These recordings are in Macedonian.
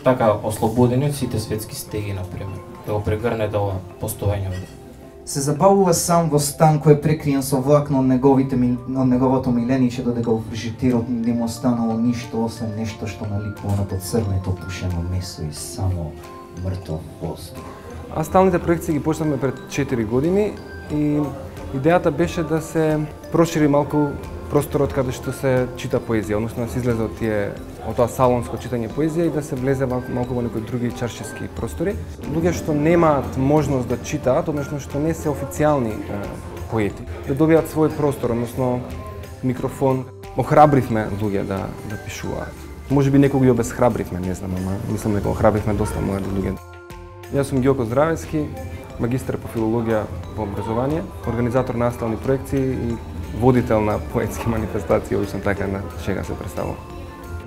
така ослободени од сите светски стеги, например, да го прегрнете ова постоење овде. Се забавува сам во стан кој е прекриен со влакно од неговото милениче, додека во фрижитерот не му останало ништо освен нешто што наликува на поцрнето пушено месо и само мртов воздух. Аз сталните проекции ги почнавме пред 4 години и идејата беше да се прошири малку просторот каде што се чита поезија, односно да се излезе од тоа салонско читање поезија и да се влезе малку во некои други чаршиски простори. Луѓе што немаат можност да читаат, односно што не се официјални поети, да добијат свој простор, односно микрофон. Охрабривме луѓе да пишуваат. Може би некој ги обесхрабривме, не знам, ама мислам дека охрабривме доста млади луѓе. Јас сум Ѓоко Здравевски, магистар по филологија во образование, организатор на стални проекции и водител на поетски манифестации, обично така на шега се представува.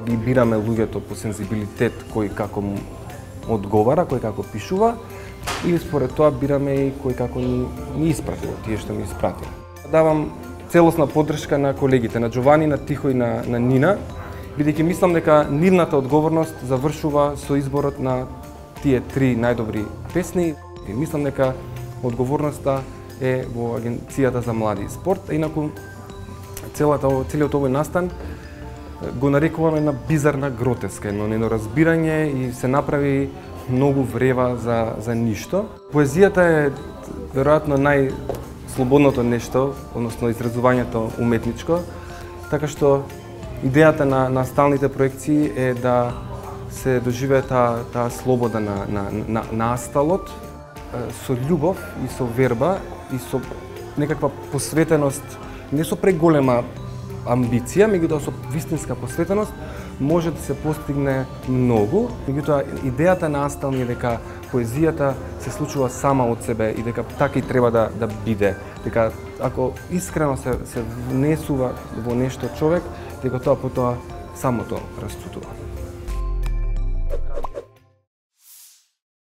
Ги бираме луѓето по сензибилитет кој како му одговара, кој како пишува и според тоа бираме и кој како ни испратува, тие што ми испратија. Давам целосна поддршка на колегите, на Џовани, на Тихо и на Нина, бидејќи мислам дека нивната одговорност завршува со изборот на тие 3 најдобри песни. И мислам дека одговорноста е во Агенцијата за млади и спорт, а инаку целиот овој настан го нарекуваме на бизарна гротеска, едно неразбирање и се направи многу врева за ништо. Поезијата е веројатно најслободното нешто, односно изразувањето уметничко, така што идејата на сталните проекции е да се доживее таа слобода на насталот со љубов и со верба и со некаква посветеност, не со преголема амбиција, меѓутоа со вистинска посветеност може да се постигне многу. Меѓутоа идејата на Астални е дека поезијата се случува сама од себе и дека така и треба да биде. Дека ако искрено се внесува во нешто човек, дека тоа потоа само тоа расцутува.